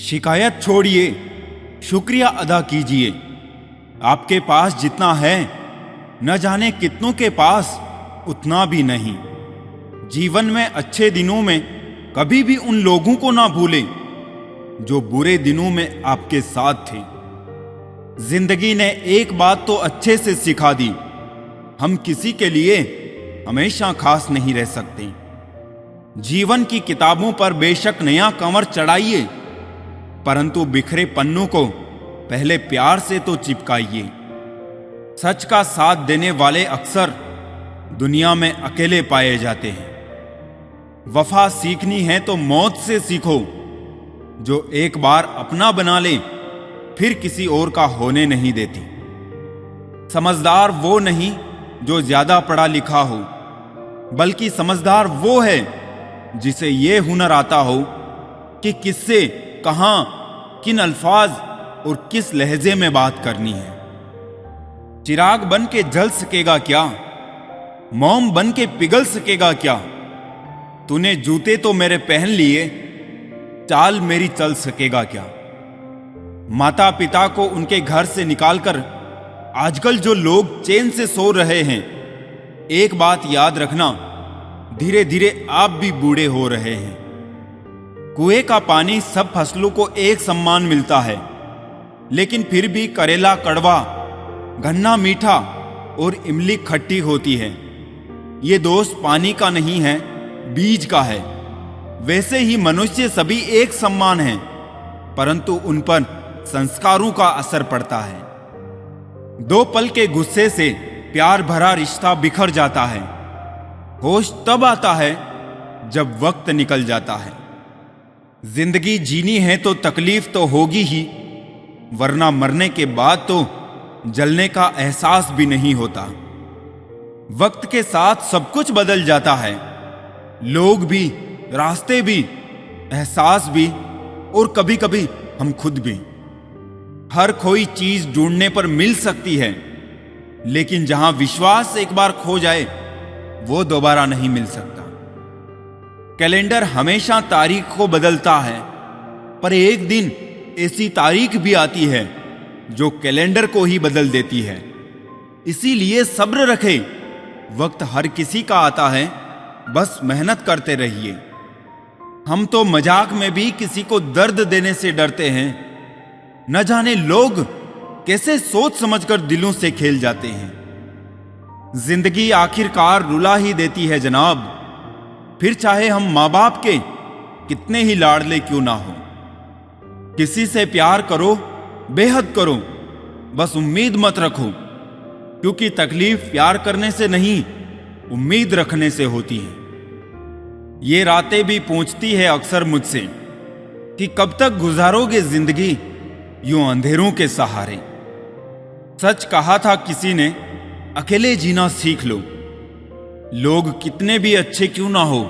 शिकायत छोड़िए, शुक्रिया अदा कीजिए। आपके पास जितना है न जाने कितनों के पास उतना भी नहीं। जीवन में अच्छे दिनों में कभी भी उन लोगों को ना भूलें जो बुरे दिनों में आपके साथ थे। जिंदगी ने एक बात तो अच्छे से सिखा दी, हम किसी के लिए हमेशा खास नहीं रह सकते। जीवन की किताबों पर बेशक नया कवर चढ़ाइए, परंतु बिखरे पन्नों को पहले प्यार से तो चिपकाइए। सच का साथ देने वाले अक्सर दुनिया में अकेले पाए जाते हैं। वफा सीखनी है तो मौत से सीखो, जो एक बार अपना बना ले फिर किसी और का होने नहीं देती। समझदार वो नहीं जो ज्यादा पढ़ा लिखा हो, बल्कि समझदार वो है जिसे ये हुनर आता हो कि किससे, कहां, किन अल्फाज और किस लहजे में बात करनी है। चिराग बन के जल सकेगा क्या, मोम बन के पिघल सकेगा क्या। तूने जूते तो मेरे पहन लिए, चाल मेरी चल सकेगा क्या। माता पिता को उनके घर से निकालकर आजकल जो लोग चैन से सो रहे हैं, एक बात याद रखना, धीरे धीरे आप भी बूढ़े हो रहे हैं। कुएं का पानी सब फसलों को एक समान मिलता है, लेकिन फिर भी करेला कड़वा, गन्ना मीठा और इमली खट्टी होती है। ये दोस्त पानी का नहीं है, बीज का है। वैसे ही मनुष्य सभी एक समान हैं, परंतु उन पर संस्कारों का असर पड़ता है। दो पल के गुस्से से प्यार भरा रिश्ता बिखर जाता है। होश तब आता है जब वक्त निकल जाता है। जिंदगी जीनी है तो तकलीफ तो होगी ही, वरना मरने के बाद तो जलने का एहसास भी नहीं होता। वक्त के साथ सब कुछ बदल जाता है, लोग भी, रास्ते भी, एहसास भी और कभी कभी हम खुद भी। हर कोई चीज ढूंढने पर मिल सकती है, लेकिन जहां विश्वास एक बार खो जाए वो दोबारा नहीं मिल सकता। कैलेंडर हमेशा तारीख को बदलता है, पर एक दिन ऐसी तारीख भी आती है जो कैलेंडर को ही बदल देती है। इसीलिए सब्र रखें, वक्त हर किसी का आता है, बस मेहनत करते रहिए। हम तो मजाक में भी किसी को दर्द देने से डरते हैं। न जाने लोग कैसे सोच समझकर दिलों से खेल जाते हैं। जिंदगी आखिरकार रुला ही देती है जनाब, फिर चाहे हम माँ बाप के कितने ही लाडले क्यों ना हो। किसी से प्यार करो, बेहद करो, बस उम्मीद मत रखो, क्योंकि तकलीफ प्यार करने से नहीं, उम्मीद रखने से होती है। ये रातें भी पूछती है अक्सर मुझसे कि कब तक गुजारोगे जिंदगी यूं अंधेरों के सहारे। सच कहा था किसी ने, अकेले जीना सीख लो। लोग कितने भी अच्छे क्यों ना हो,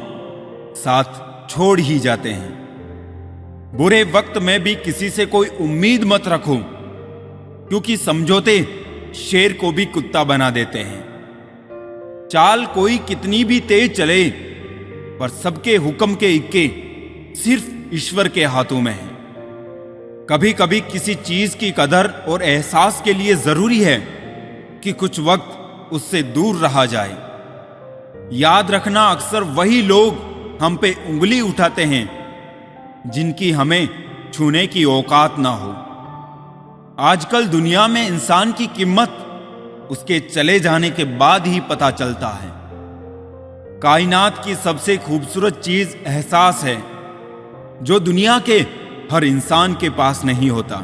साथ छोड़ ही जाते हैं। बुरे वक्त में भी किसी से कोई उम्मीद मत रखो, क्योंकि समझौते शेर को भी कुत्ता बना देते हैं। चाल कोई कितनी भी तेज चले, पर सबके हुक्म के इक्के सिर्फ ईश्वर के हाथों में है। कभी कभी किसी चीज की कदर और एहसास के लिए जरूरी है कि कुछ वक्त उससे दूर रहा जाए। याद रखना, अक्सर वही लोग हम पे उंगली उठाते हैं जिनकी हमें छूने की औकात ना हो। आजकल दुनिया में इंसान की कीमत उसके चले जाने के बाद ही पता चलता है। कायनात की सबसे खूबसूरत चीज एहसास है, जो दुनिया के हर इंसान के पास नहीं होता।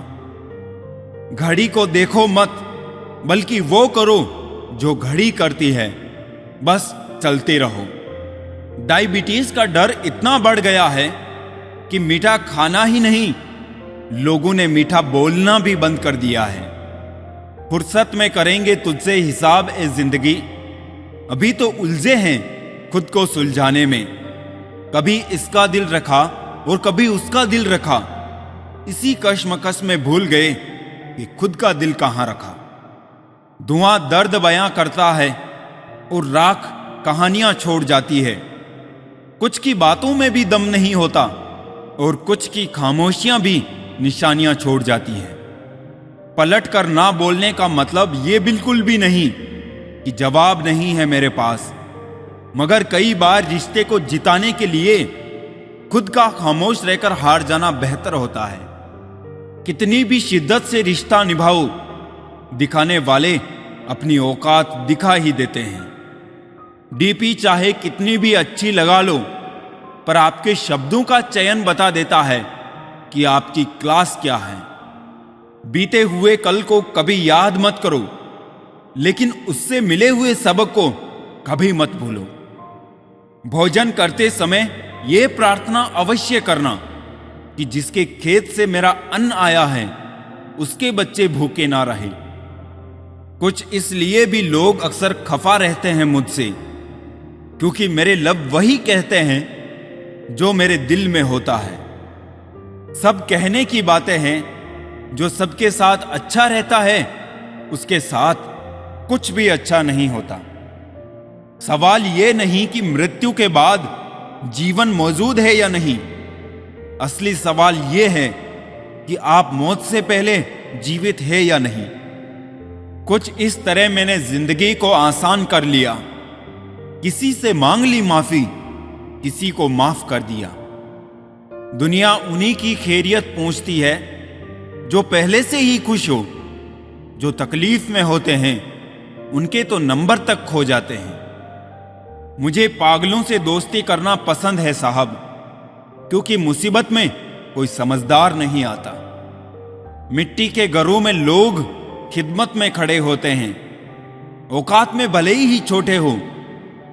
घड़ी को देखो मत, बल्कि वो करो जो घड़ी करती है, बस चलते रहो। डायबिटीज का डर इतना बढ़ गया है कि मीठा खाना ही नहीं, लोगों ने मीठा बोलना भी बंद कर दिया है। फुर्सत में करेंगे तुझसे हिसाब ए जिंदगी, अभी तो उलझे हैं खुद को सुलझाने में। कभी इसका दिल रखा और कभी उसका दिल रखा, इसी कश्मकश में भूल गए कि खुद का दिल कहां रखा। धुआं दर्द बयां करता है और राख कहानियां छोड़ जाती है। कुछ की बातों में भी दम नहीं होता, और कुछ की खामोशियां भी निशानियां छोड़ जाती हैं। पलट कर ना बोलने का मतलब ये बिल्कुल भी नहीं कि जवाब नहीं है मेरे पास, मगर कई बार रिश्ते को जिताने के लिए खुद का खामोश रहकर हार जाना बेहतर होता है। कितनी भी शिद्दत से रिश्ता निभाओ, दिखाने वाले अपनी औकात दिखा ही देते हैं। डीपी चाहे कितनी भी अच्छी लगा लो, पर आपके शब्दों का चयन बता देता है कि आपकी क्लास क्या है। बीते हुए कल को कभी याद मत करो, लेकिन उससे मिले हुए सबक को कभी मत भूलो। भोजन करते समय यह प्रार्थना अवश्य करना कि जिसके खेत से मेरा अन्न आया है उसके बच्चे भूखे ना रहे। कुछ इसलिए भी लोग अक्सर खफा रहते हैं मुझसे, क्योंकि मेरे लब वही कहते हैं जो मेरे दिल में होता है। सब कहने की बातें हैं, जो सबके साथ अच्छा रहता है उसके साथ कुछ भी अच्छा नहीं होता। सवाल यह नहीं कि मृत्यु के बाद जीवन मौजूद है या नहीं, असली सवाल यह है कि आप मौत से पहले जीवित है या नहीं। कुछ इस तरह मैंने जिंदगी को आसान कर लिया, किसी से मांग ली माफी, किसी को माफ कर दिया। दुनिया उन्हीं की खैरियत पूछती है जो पहले से ही खुश हो। जो तकलीफ में होते हैं उनके तो नंबर तक खो जाते हैं। मुझे पागलों से दोस्ती करना पसंद है साहब, क्योंकि मुसीबत में कोई समझदार नहीं आता। मिट्टी के घरों में लोग खिदमत में खड़े होते हैं। औकात में भले ही छोटे हो,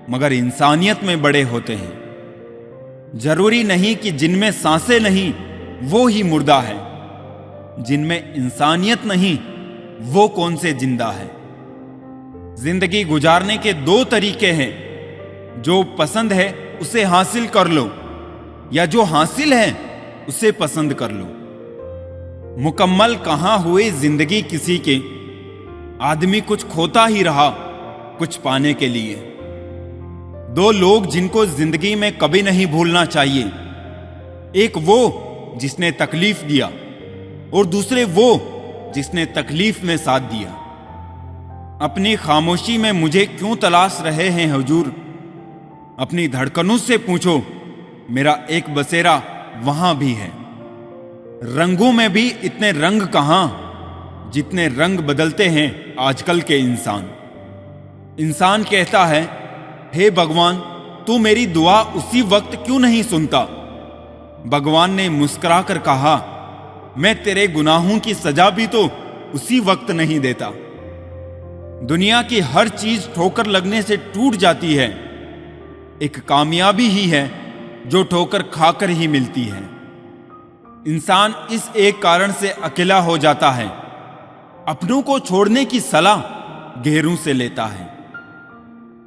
मगर इंसानियत में बड़े होते हैं। जरूरी नहीं कि जिनमें सांसें नहीं वो ही मुर्दा है, जिनमें इंसानियत नहीं वो कौन से जिंदा है। जिंदगी गुजारने के दो तरीके हैं, जो पसंद है उसे हासिल कर लो, या जो हासिल है उसे पसंद कर लो। मुकम्मल कहां हुई जिंदगी किसी के, आदमी कुछ खोता ही रहा कुछ पाने के लिए। दो लोग जिनको जिंदगी में कभी नहीं भूलना चाहिए, एक वो जिसने तकलीफ दिया और दूसरे वो जिसने तकलीफ में साथ दिया। अपनी खामोशी में मुझे क्यों तलाश रहे हैं हुजूर? अपनी धड़कनों से पूछो, मेरा एक बसेरा वहां भी है। रंगों में भी इतने रंग कहां जितने रंग बदलते हैं आजकल के इंसान। इंसान कहता है, हे भगवान तू मेरी दुआ उसी वक्त क्यों नहीं सुनता? भगवान ने मुस्कुराकर कहा, मैं तेरे गुनाहों की सजा भी तो उसी वक्त नहीं देता। दुनिया की हर चीज ठोकर लगने से टूट जाती है, एक कामयाबी ही है जो ठोकर खाकर ही मिलती है। इंसान इस एक कारण से अकेला हो जाता है, अपनों को छोड़ने की सलाह गैरों से लेता है।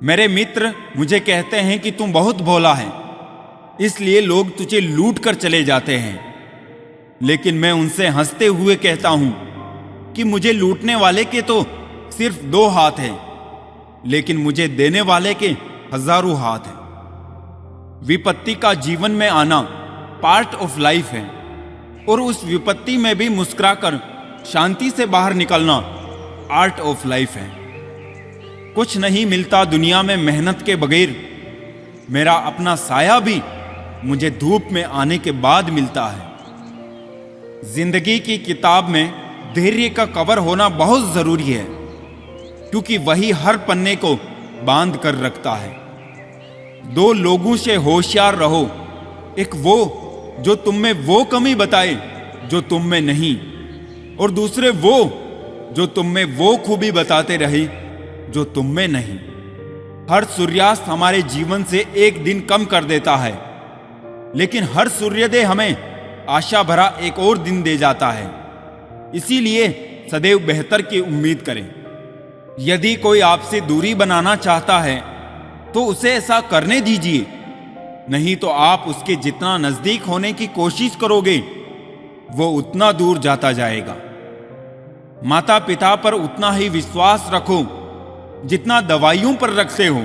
मेरे मित्र मुझे कहते हैं कि तुम बहुत भोला है, इसलिए लोग तुझे लूट कर चले जाते हैं। लेकिन मैं उनसे हंसते हुए कहता हूं कि मुझे लूटने वाले के तो सिर्फ 2 हाथ हैं, लेकिन मुझे देने वाले के हजारों हाथ हैं। विपत्ति का जीवन में आना पार्ट ऑफ लाइफ है, और उस विपत्ति में भी मुस्कुराकर शांति से बाहर निकलना आर्ट ऑफ लाइफ है। कुछ नहीं मिलता दुनिया में मेहनत के बगैर। मेरा अपना साया भी मुझे धूप में आने के बाद मिलता है। जिंदगी की किताब में धैर्य का कवर होना बहुत जरूरी है, क्योंकि वही हर पन्ने को बांध कर रखता है। 2 लोगों से होशियार रहो, एक वो जो तुम में वो कमी बताए जो तुम में नहीं, और दूसरे वो जो तुम में वो खूबी बताते रहे जो तुम में नहीं। हर सूर्यास्त हमारे जीवन से एक दिन कम कर देता है, लेकिन हर सूर्योदय हमें आशा भरा एक और दिन दे जाता है। इसीलिए सदैव बेहतर की उम्मीद करें। यदि कोई आपसे दूरी बनाना चाहता है तो उसे ऐसा करने दीजिए, नहीं तो आप उसके जितना नजदीक होने की कोशिश करोगे वो उतना दूर जाता जाएगा। माता पिता पर उतना ही विश्वास रखो जितना दवाइयों पर रखते हो।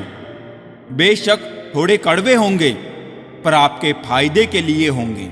बेशक थोड़े कड़वे होंगे, पर आपके फायदे के लिए होंगे।